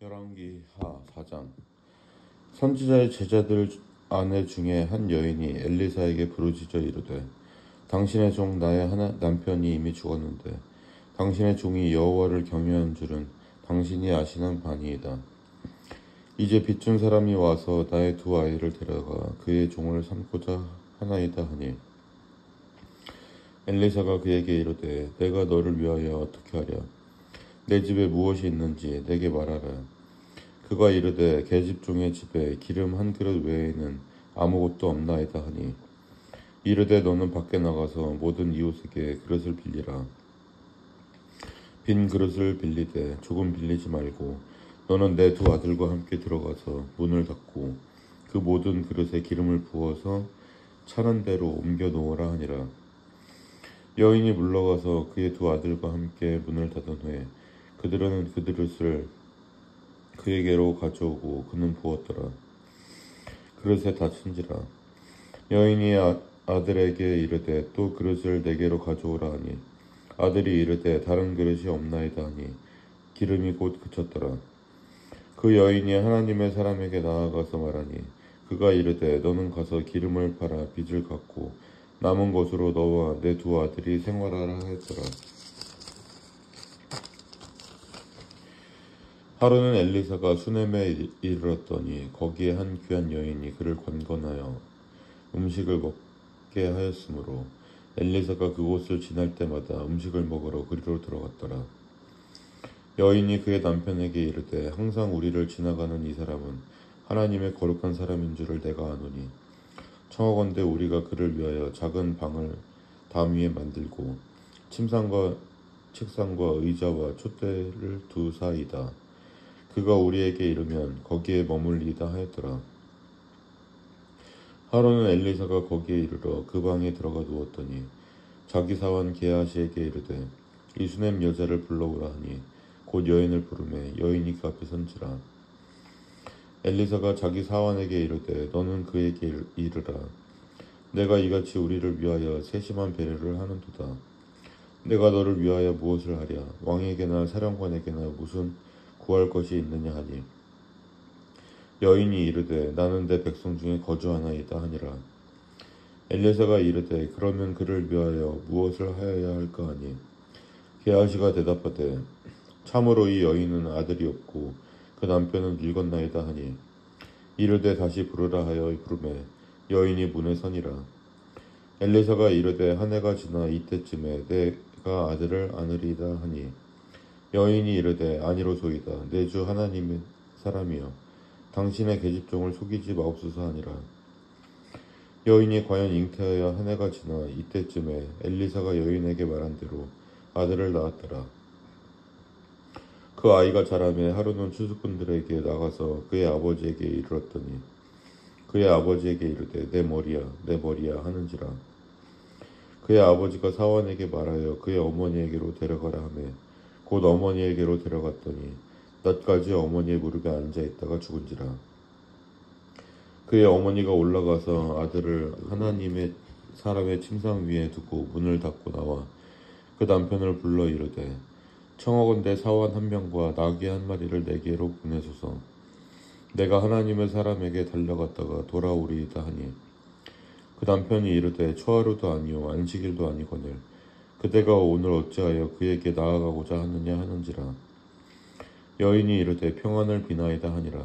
열왕기하 4장. 선지자의 제자들 아내 중에 한 여인이 엘리사에게 부르짖어 이르되, 당신의 종 나의 남편이 이미 죽었는데 당신의 종이 여호와를 경외한 줄은 당신이 아시는 바니이다. 이제 빚준 사람이 와서 나의 두 아이를 데려가 그의 종을 삼고자 하나이다 하니, 엘리사가 그에게 이르되, 내가 너를 위하여 어떻게 하랴? 내 집에 무엇이 있는지 내게 말하라. 그가 이르되, 계집종의 집에 기름 한 그릇 외에는 아무것도 없나이다 하니, 이르되, 너는 밖에 나가서 모든 이웃에게 그릇을 빌리라. 빈 그릇을 빌리되 조금 빌리지 말고 너는 내 두 아들과 함께 들어가서 문을 닫고 그 모든 그릇에 기름을 부어서 차는 대로 옮겨 놓으라 하니라. 여인이 물러가서 그의 두 아들과 함께 문을 닫은 후에 그들은 그 그릇을 그에게로 가져오고 그는 부었더라. 그릇에 다 찬지라. 여인이 아들에게 이르되, 또 그릇을 내게로 가져오라 하니, 아들이 이르되, 다른 그릇이 없나이다 하니, 기름이 곧 그쳤더라. 그 여인이 하나님의 사람에게 나아가서 말하니, 그가 이르되, 너는 가서 기름을 팔아 빚을 갚고 남은 것으로 너와 내 두 아들이 생활하라 하였더라. 하루는 엘리사가 수넴에 이르렀더니 거기에 한 귀한 여인이 그를 권건하여 음식을 먹게 하였으므로 엘리사가 그곳을 지날 때마다 음식을 먹으러 그리로 들어갔더라. 여인이 그의 남편에게 이르되, 항상 우리를 지나가는 이 사람은 하나님의 거룩한 사람인 줄을 내가 아노니, 청하건대 우리가 그를 위하여 작은 방을 담 위에 만들고 침상과 책상과 의자와 촛대를 두사이다. 그가 우리에게 이르면 거기에 머물리다 하였더라. 하루는 엘리사가 거기에 이르러 그 방에 들어가 누웠더니 자기 사원 게하시에게 이르되, 이 수넴 여자를 불러오라 하니 곧 여인을 부르매 여인이 그 앞에 선지라. 엘리사가 자기 사원에게 이르되, 너는 그에게 이르라. 내가 이같이 우리를 위하여 세심한 배려를 하는도다. 내가 너를 위하여 무엇을 하랴? 왕에게나 사령관에게나 무슨 구할 것이 있느냐 하니, 여인이 이르되, 나는 내 백성 중에 거주하나이다 하니라. 엘리사가 이르되, 그러면 그를 위하여 무엇을 하여야 할까 하니, 게하시가 대답하되, 참으로 이 여인은 아들이 없고 그 남편은 늙었나이다 하니, 이르되 다시 부르라 하여 부르매 여인이 문에 서니라. 엘리사가 이르되, 한 해가 지나 이때쯤에 내가 아들을 안으리이다 하니, 여인이 이르되, 아니로소이다. 내 주 하나님의 사람이여, 당신의 계집종을 속이지 마옵소서 하니라. 여인이 과연 잉태하여 한 해가 지나 이때쯤에 엘리사가 여인에게 말한 대로 아들을 낳았더라. 그 아이가 자라매 하루는 추수꾼들에게 나가서 그의 아버지에게 이르렀더니 그의 아버지에게 이르되, 내 머리야, 내 머리야 하는지라. 그의 아버지가 사원에게 말하여 그의 어머니에게로 데려가라 하매 곧 어머니에게로 데려갔더니 낮까지 어머니의 무릎에 앉아 있다가 죽은지라. 그의 어머니가 올라가서 아들을 하나님의 사람의 침상 위에 두고 문을 닫고 나와 그 남편을 불러 이르되, 청하건대 사원 한 명과 나귀 한 마리를 내게로 보내소서. 내가 하나님의 사람에게 달려갔다가 돌아오리이다 하니, 그 남편이 이르되, 초하루도 아니요 안식일도 아니거늘 그대가 오늘 어찌하여 그에게 나아가고자 하느냐 하는지라. 여인이 이르되, 평안을 비나이다 하니라.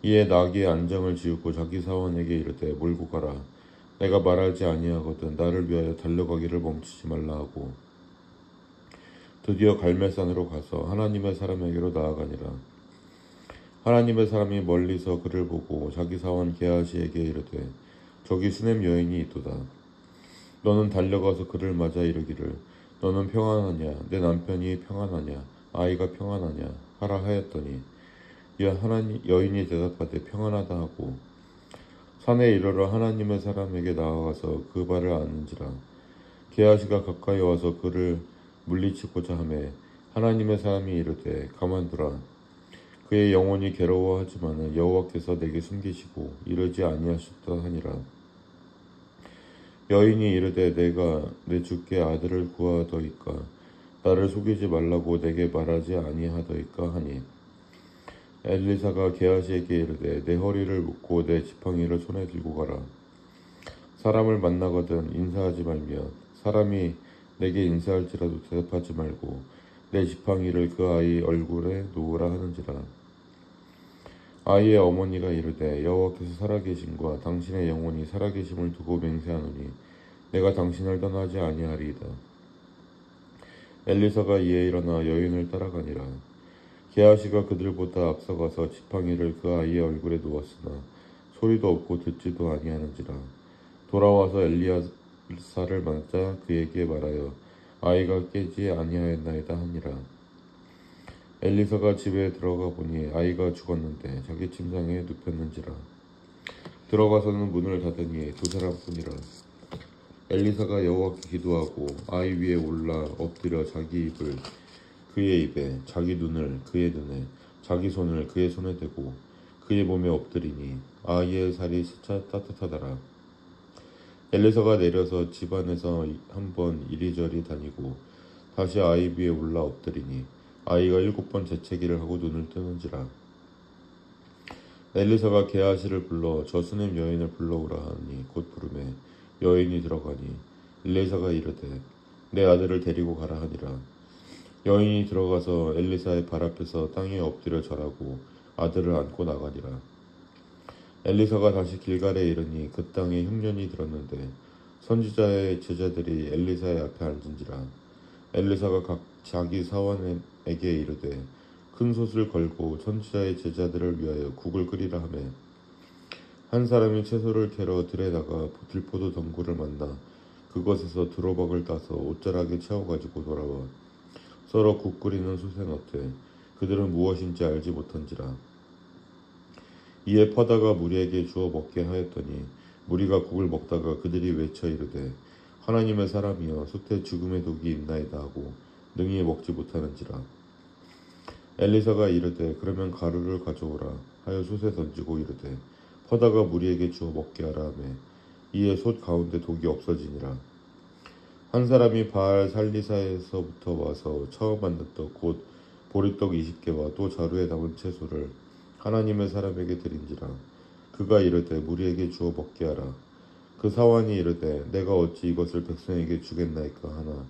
이에 나귀의 안장을 지우고 자기 사원에게 이르되, 몰고 가라. 내가 말하지 아니하거든 나를 위하여 달려가기를 멈추지 말라 하고 드디어 갈멜산으로 가서 하나님의 사람에게로 나아가니라. 하나님의 사람이 멀리서 그를 보고 자기 사원 게하시에게 이르되, 저기 수넴 여인이 있도다. 너는 달려가서 그를 맞아 이르기를, 너는 평안하냐? 내 남편이 평안하냐? 아이가 평안하냐? 하라 하였더니, 여인이 대답하되, 평안하다 하고 산에 이르러 하나님의 사람에게 나아가서 그 발을 안은지라. 게하시가 가까이 와서 그를 물리치고자 하매 하나님의 사람이 이르되, 가만두라. 그의 영혼이 괴로워하지만은 여호와께서 내게 숨기시고 이르지 아니하셨다 하니라. 여인이 이르되, 내가 내 주께 아들을 구하더이까? 나를 속이지 말라고 내게 말하지 아니하더이까 하니, 엘리사가 게하시에게 이르되 내 허리를 묶고 내 지팡이를 손에 들고 가라. 사람을 만나거든 인사하지 말며 사람이 내게 인사할지라도 대답하지 말고 내 지팡이를 그 아이 얼굴에 놓으라 하는지라. 아이의 어머니가 이르되 여호와께서 살아계심과 당신의 영혼이 살아계심을 두고 맹세하노니 내가 당신을 떠나지 아니하리이다. 엘리사가 이에 일어나 여인을 따라가니라. 게하시가 그들보다 앞서가서 지팡이를 그 아이의 얼굴에 놓았으나 소리도 없고 듣지도 아니하는지라. 돌아와서 엘리야사를 만나 그에게 말하여 아이가 깨지 아니하였나이다 하니라. 엘리사가 집에 들어가 보니 아이가 죽었는데 자기 침상에 눕혔는지라. 들어가서는 문을 닫으니 두 사람뿐이라. 엘리사가 여호와께 기도하고 아이 위에 올라 엎드려 자기 입을 그의 입에, 자기 눈을 그의 눈에, 자기 손을 그의 손에 대고 그의 몸에 엎드리니 아이의 살이 스쳐 따뜻하더라. 엘리사가 내려서 집 안에서 한번 이리저리 다니고 다시 아이 위에 올라 엎드리니 아이가 7번 재채기를 하고 눈을 뜨는지라. 엘리사가 게하시를 불러 저 수냄 여인을 불러오라 하니 곧 부르매 여인이 들어가니 엘리사가 이르되 내 아들을 데리고 가라 하니라. 여인이 들어가서 엘리사의 발 앞에서 땅에 엎드려 절하고 아들을 안고 나가니라. 엘리사가 다시 길갈에 이르니 그 땅에 흉년이 들었는데 선지자의 제자들이 엘리사의 앞에 앉은지라. 엘리사가 각 자기 사원에게 이르되 큰 솥을 걸고 선지자의 제자들을 위하여 국을 끓이라 하매 한 사람이 채소를 캐러 들에 나가 들포도 덩굴을 만나 그것에서 두로박을 따서 옷자락에 채워가지고 돌아와 서로 국 끓이는 솥에 넣되 그들은 무엇인지 알지 못한지라. 이에 퍼다가 무리에게 주어 먹게 하였더니 무리가 국을 먹다가 그들이 외쳐 이르되 하나님의 사람이여 솥에 죽음의 독이 있나이다 하고 능히 먹지 못하는지라. 엘리사가 이르되 그러면 가루를 가져오라 하여 솥에 던지고 이르되 퍼다가 무리에게 주어 먹게 하라 하매 이에 솥 가운데 독이 없어지니라. 한 사람이 바알 살리사에서부터 와서 처음 만든 떡 곧 보리떡 20개와 또 자루에 담은 채소를 하나님의 사람에게 드린지라. 그가 이르되 무리에게 주어 먹게 하라. 그 사환이 이르되 내가 어찌 이것을 백성에게 주겠나이까 하나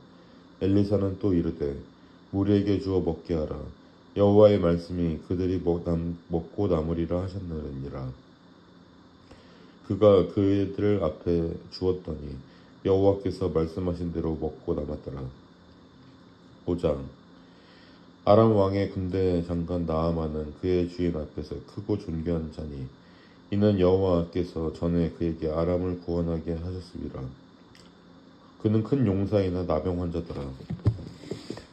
엘리사는 또 이르되 무리에게 주어 먹게 하라. 여호와의 말씀이 그들이 먹고 남으리라 하셨느니라. 그가 그들 앞에 주었더니 여호와께서 말씀하신 대로 먹고 남았더라. 5장. 아람 왕의 군대 장관 나아만은 그의 주인 앞에서 크고 존귀한 자니 이는 여호와께서 전에 그에게 아람을 구원하게 하셨음이라. 그는 큰 용사이나 나병 환자더라.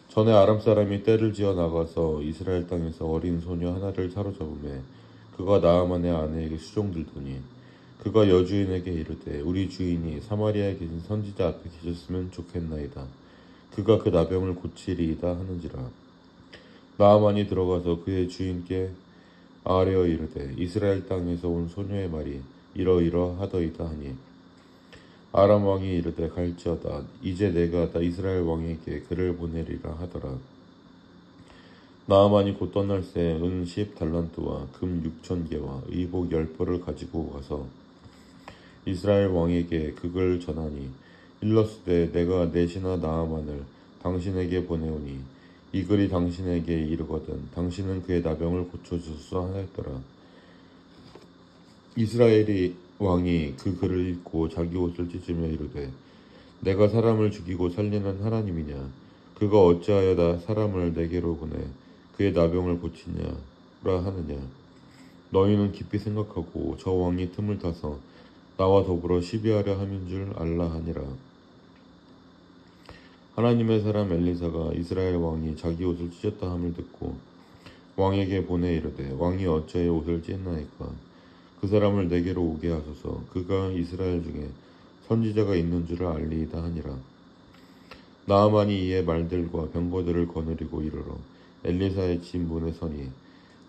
전에 아람 사람이 떼를 지어 나가서 이스라엘 땅에서 어린 소녀 하나를 사로잡음에 그가 나아만의 아내에게 수종들더니 그가 여주인에게 이르되 우리 주인이 사마리아에 계신 선지자 앞에 계셨으면 좋겠나이다. 그가 그 나병을 고치리이다 하는지라. 나아만이 들어가서 그의 주인께 아뢰어 이르되 이스라엘 땅에서 온 소녀의 말이 이러이러하더이다 하니 아람 왕이 이르되 갈지어다. 이제 내가 이스라엘 왕에게 그를 보내리라 하더라. 나아만이 곧 떠날새 은 10달란트와 금 6,000개와 의복 10벌을 가지고 가서 이스라엘 왕에게 그걸 전하니 일러스되 내가 내 신하 나아만을 당신에게 보내오니 이 글이 당신에게 이르거든 당신은 그의 나병을 고쳐주소서 하였더라. 이스라엘이 왕이 그 글을 읽고 자기 옷을 찢으며 이르되 내가 사람을 죽이고 살리는 하나님이냐 그가 어찌하여 사람을 내게로 보내 그의 나병을 고치냐라 하느냐. 너희는 깊이 생각하고 저 왕이 틈을 타서 나와 더불어 시비하려 함인 줄 알라 하니라. 하나님의 사람 엘리사가 이스라엘 왕이 자기 옷을 찢었다 함을 듣고 왕에게 보내 이르되 왕이 어찌하여 옷을 찢나이까 그 사람을 내게로 오게 하소서. 그가 이스라엘 중에 선지자가 있는 줄을 알리이다 하니라. 나아만이 이에 말들과 병거들을 거느리고 이르러 엘리사의 집 문에 서니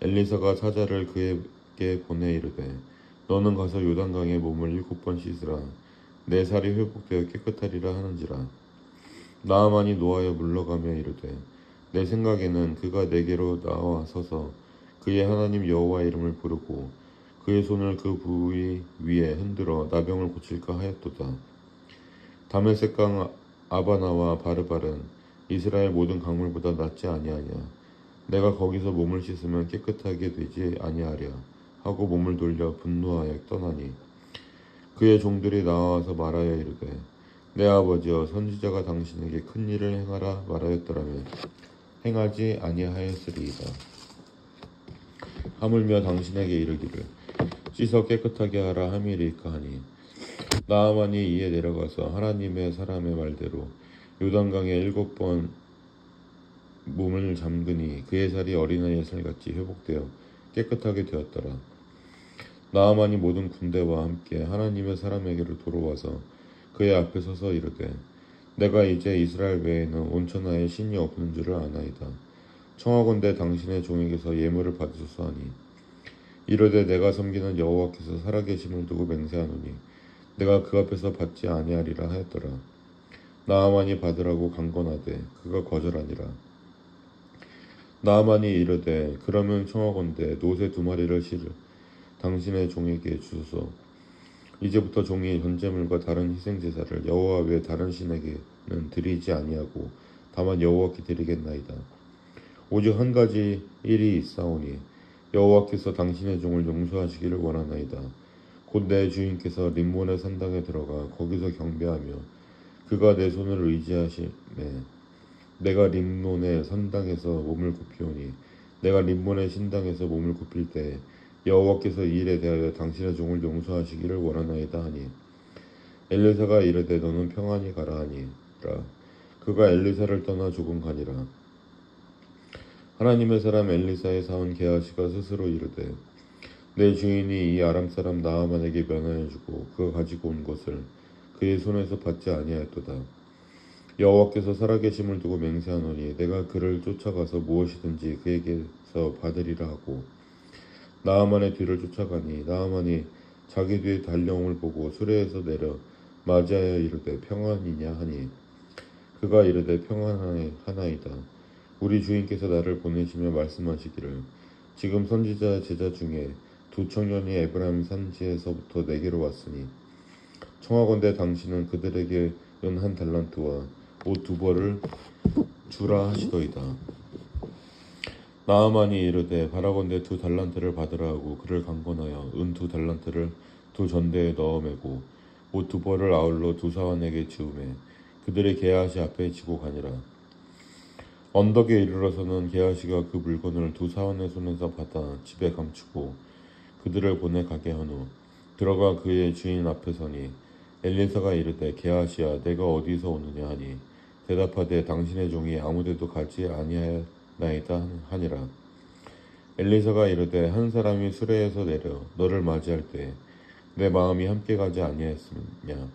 엘리사가 사자를 그에게 보내 이르되 너는 가서 요단강에 몸을 7번 씻으라. 내 살이 회복되어 깨끗하리라 하는지라. 나아만이 노하여 물러가며 이르되 내 생각에는 그가 내게로 나와 서서 그의 하나님 여호와 이름을 부르고 그의 손을 그 부위 위에 흔들어 나병을 고칠까 하였도다. 다메섹강 아바나와 바르발은 이스라엘 모든 강물보다 낫지 아니하냐. 내가 거기서 몸을 씻으면 깨끗하게 되지 아니하랴 하고 몸을 돌려 분노하여 떠나니 그의 종들이 나와서 말하여 이르되 내 아버지여 선지자가 당신에게 큰 일을 행하라 말하였더라면 행하지 아니하였으리이다. 하물며 당신에게 이르기를 씻어 깨끗하게 하라 함이리까 하니 나아만이 이에 내려가서 하나님의 사람의 말대로 요단강에 7번 몸을 잠그니 그의 살이 어린아이의 살같이 회복되어 깨끗하게 되었더라. 나아만이 모든 군대와 함께 하나님의 사람에게로 돌아와서 그의 앞에 서서 이르되 내가 이제 이스라엘 외에는 온천하에 신이 없는 줄을 아나이다. 청하건대 당신의 종에게서 예물을 받으소서 하니 이르되 내가 섬기는 여호와께서 살아계심을 두고 맹세하노니 내가 그 앞에서 받지 아니하리라 하였더라. 나아만이 받으라고 강건하되 그가 거절하니라. 나아만이 이르되 그러면 청하건대 노새 2마리를 실을 당신의 종에게 주소서. 이제부터 종이 번제물과 다른 희생제사를 여호와 외 다른 신에게는 드리지 아니하고 다만 여호와께 드리겠나이다. 오직 한 가지 일이 있사오니 여호와께서 당신의 종을 용서하시기를 원하나이다. 곧 내 주인께서 림몬의 산당에 들어가 거기서 경배하며 그가 내 손을 의지하심에 내가 림몬의 산당에서 몸을 굽히오니 내가 림몬의 신당에서 몸을 굽힐 때 여호와께서 이 일에 대하여 당신의 종을 용서하시기를 원하나이다 하니 엘리사가 이르되 너는 평안히 가라 하니라. 그가 엘리사를 떠나 조금 가니라. 하나님의 사람 엘리사의 사원 게하시가 스스로 이르되 내 주인이 이 아람 사람 나아만에게 면하여 주고 그가 가지고 온 것을 그의 손에서 받지 아니하였도다. 여호와께서 살아계심을 두고 맹세하노니 내가 그를 쫓아가서 무엇이든지 그에게서 받으리라 하고 나아만의 뒤를 쫓아가니 나아만이 자기 뒤에 달려옴을 보고 수레에서 내려 맞이하여 이르되 평안이냐 하니 그가 이르되 평안하나이다. 우리 주인께서 나를 보내시며 말씀하시기를 지금 선지자 제자 중에 2청년이 에브라임 산지에서부터 내게로 왔으니 청하건대 당신은 그들에게 은 1달란트와 옷 2벌을 주라 하시더이다. 나아만이 이르되 바라건대 2달란트를 받으라 하고 그를 강권하여 은 2달란트를 2전대에 넣어 매고 옷 2벌을 아울러 2사환에게 지우매 그들의 게하시 앞에 지고 가니라. 언덕에 이르러서는 게하시가 그 물건을 2사환의 손에서 받아 집에 감추고 그들을 보내 가게 한 후 들어가 그의 주인 앞에 서니 엘리사가 이르되 게하시야 내가 어디서 오느냐 하니 대답하되 당신의 종이 아무데도 가지 아니하였나이다 하니라. 엘리사가 이르되 한 사람이 수레에서 내려 너를 맞이할 때 내 마음이 함께 가지 아니하였느냐.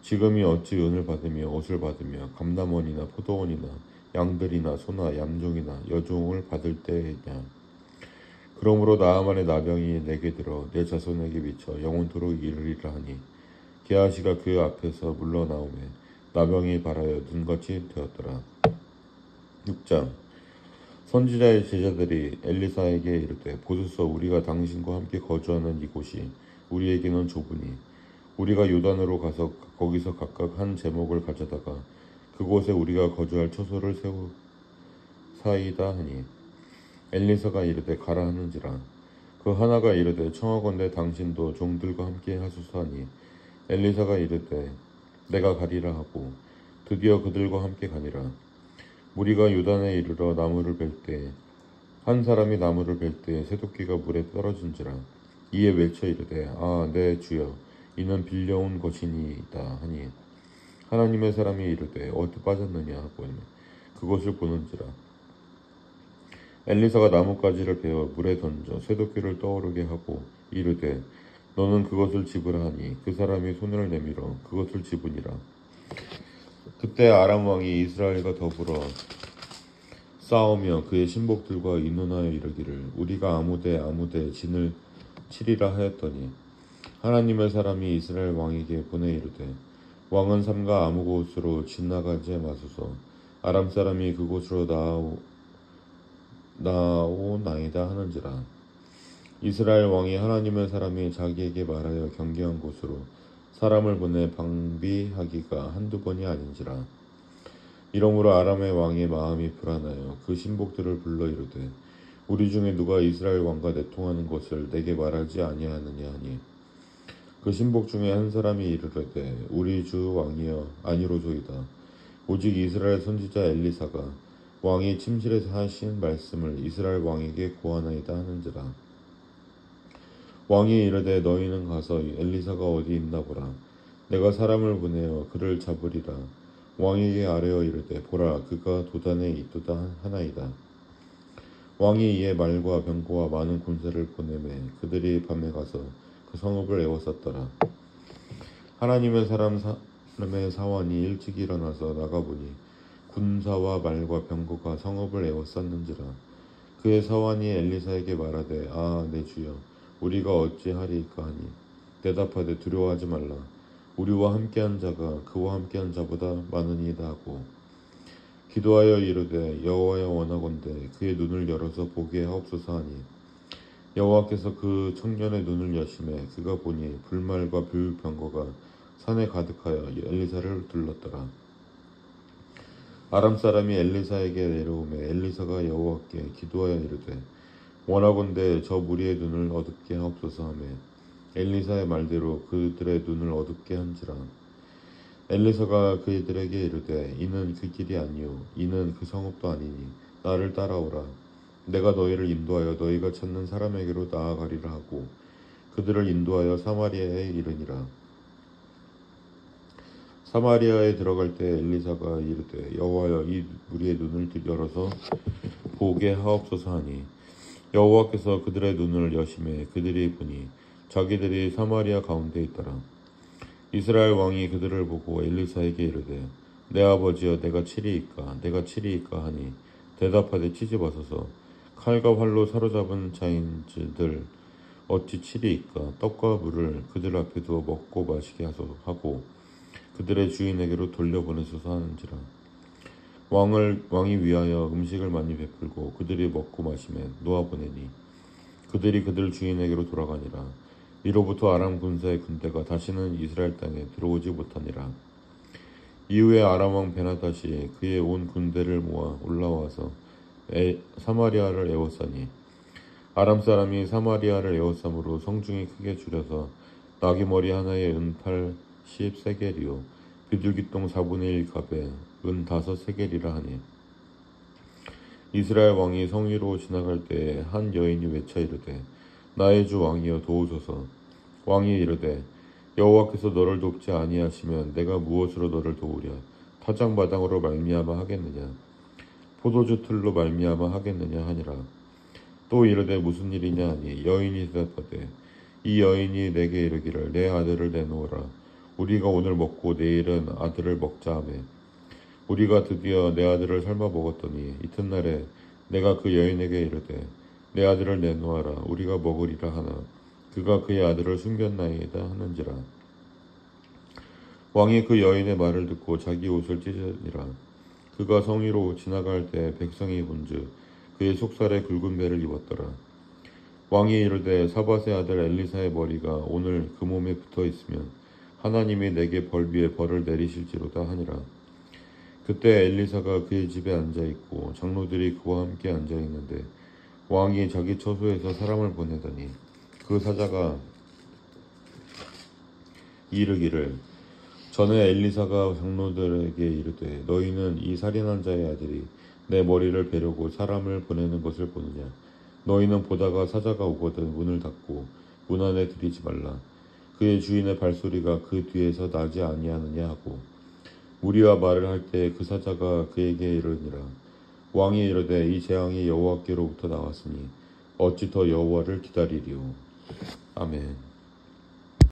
지금이 어찌 은을 받으며 옷을 받으며 감람원이나 포도원이나 양들이나 소나 얌종이나 여종을 받을 때냐. 그러므로 나아만의 나병이 내게 들어 내 자손에게 미쳐 영원토록 이르리라 하니 게하시가 그 앞에서 물러나오매 나병이 발하여 눈같이 되었더라. 6장 선지자의 제자들이 엘리사에게 이르되 보소서 우리가 당신과 함께 거주하는 이곳이 우리에게는 좁으니 우리가 요단으로 가서 거기서 각각 한 제목을 가져다가 그곳에 우리가 거주할 처소를 세우사이다 하니 엘리사가 이르되 가라 하는지라. 그 하나가 이르되 청하건대 당신도 종들과 함께 하소서 하니 엘리사가 이르되 내가 가리라 하고 드디어 그들과 함께 가니라. 무리가 요단에 이르러 나무를 벨 때 한 사람이 나무를 벨 때 새도끼가 물에 떨어진지라. 이에 외쳐 이르되 아 내 주여 이는 빌려온 것이니이다 하니 하나님의 사람이 이르되 어디 빠졌느냐 하고 그것을 보는지라. 엘리사가 나뭇가지를 베어 물에 던져 새도끼를 떠오르게 하고 이르되 너는 그것을 집으라 하니 그 사람이 손을 내밀어 그것을 집으니라. 그때 아람 왕이 이스라엘과 더불어 싸우며 그의 신복들과 의논하여 이르기를 우리가 아무데 진을 치리라 하였더니 하나님의 사람이 이스라엘 왕에게 보내 이르되 왕은 삼가 아무 곳으로 지나가지 마소서. 아람 사람이 그곳으로 나오나이다 하는지라. 이스라엘 왕이 하나님의 사람이 자기에게 말하여 경계한 곳으로 사람을 보내 방비하기가 한두 번이 아닌지라. 이러므로 아람의 왕의 마음이 불안하여 그 신복들을 불러 이르되 우리 중에 누가 이스라엘 왕과 내통하는 것을 내게 말하지 아니하느냐 하니 그 신복 중에 한 사람이 이르되 우리 주 왕이여 아니로소이다. 오직 이스라엘 선지자 엘리사가 왕이 침실에서 하신 말씀을 이스라엘 왕에게 고하나이다 하는지라. 왕이 이르되 너희는 가서 엘리사가 어디 있나 보라. 내가 사람을 보내어 그를 잡으리라. 왕에게 아뢰어 이르되 보라 그가 도단에 있도다 하나이다. 왕이 이에 말과 병거와 많은 군사를 보내매 그들이 밤에 가서 그 성읍을 에워쌌더라. 하나님의 사람의 사원이 일찍 일어나서 나가보니 군사와 말과 병거가 성읍을 에워쌌는지라. 그의 사원이 엘리사에게 말하되 아 내 주여 우리가 어찌하리이까 하니 대답하되 두려워하지 말라. 우리와 함께한 자가 그와 함께한 자보다 많으니이다 하고 기도하여 이르되 여호와여 원하건대 그의 눈을 열어서 보게 하옵소서 하니 여호와께서 그 청년의 눈을 여심해 그가 보니 불말과 불병거가 산에 가득하여 엘리사를 둘렀더라. 아람 사람이 엘리사에게 내려오매 엘리사가 여호와께 기도하여 이르되 원하건대 저 무리의 눈을 어둡게 하옵소서 하매 엘리사의 말대로 그들의 눈을 어둡게 한지라. 엘리사가 그들에게 이르되 이는 그 길이 아니요 이는 그 성읍도 아니니 나를 따라오라. 내가 너희를 인도하여 너희가 찾는 사람에게로 나아가리라 하고 그들을 인도하여 사마리아에 이르니라. 사마리아에 들어갈 때 엘리사가 이르되 여호와여 이 무리의 눈을 열어서 보게 하옵소서 하니 여호와께서 그들의 눈을 여심해 그들이 보니 자기들이 사마리아 가운데 있더라. 이스라엘 왕이 그들을 보고 엘리사에게 이르되 내 아버지여 내가 치리이까 하니 대답하되 치지 마소서. 칼과 활로 사로잡은 자인들 어찌 치리이까. 떡과 물을 그들 앞에 두어 먹고 마시게 하고 그들의 주인에게로 돌려보내소서 하는지라. 왕이 위하여 음식을 많이 베풀고 그들이 먹고 마시면 놓아보내니 그들이 그들 주인에게로 돌아가니라. 이로부터 아람 군사의 군대가 다시는 이스라엘 땅에 들어오지 못하니라. 이후에 아람 왕 베나다시 그의 온 군대를 모아 올라와서 사마리아를 에워싸니 아람 사람이 사마리아를 에워싸므로 성중이 크게 줄여서 나귀머리 하나에 은 80세겔이요 비둘기똥 4분의 1 갑에 은 5세겔이라 하니 이스라엘 왕이 성 위로 지나갈 때에 한 여인이 외쳐 이르되 나의 주 왕이여 도우소서. 왕이 이르되 여호와께서 너를 돕지 아니하시면 내가 무엇으로 너를 도우랴. 타작마당으로 말미암아 하겠느냐 포도주 틀로 말미암아 하겠느냐 하니라. 또 이르되 무슨 일이냐 하니 여인이 대답하되 이 여인이 내게 이르기를 내 아들을 내놓으라. 우리가 오늘 먹고 내일은 아들을 먹자 하매 우리가 드디어 내 아들을 삶아 먹었더니 이튿날에 내가 그 여인에게 이르되 내 아들을 내놓아라. 우리가 먹으리라 하나 그가 그의 아들을 숨겼나이다 하는지라. 왕이 그 여인의 말을 듣고 자기 옷을 찢으니라. 그가 성 위로 지나갈 때 백성이 본즉 그의 속살에 굵은 배를 입었더라. 왕이 이르되 사밧의 아들 엘리사의 머리가 오늘 그 몸에 붙어 있으면 하나님이 내게 벌 위에 벌을 내리실지로다 하니라. 그때 엘리사가 그의 집에 앉아있고 장로들이 그와 함께 앉아있는데 왕이 자기 처소에서 사람을 보내더니 그 사자가 이르기를 전에 엘리사가 장로들에게 이르되 너희는 이 살인한 자의 아들이 내 머리를 베려고 사람을 보내는 것을 보느냐. 너희는 보다가 사자가 오거든 문을 닫고 문 안에 들이지 말라. 그의 주인의 발소리가 그 뒤에서 나지 아니하느냐 하고 무리와 말을 할 때 그 사자가 그에게 이르니라. 왕이 이르되 이 재앙이 여호와께로부터 나왔으니 어찌 더 여호와를 기다리리요. 아멘.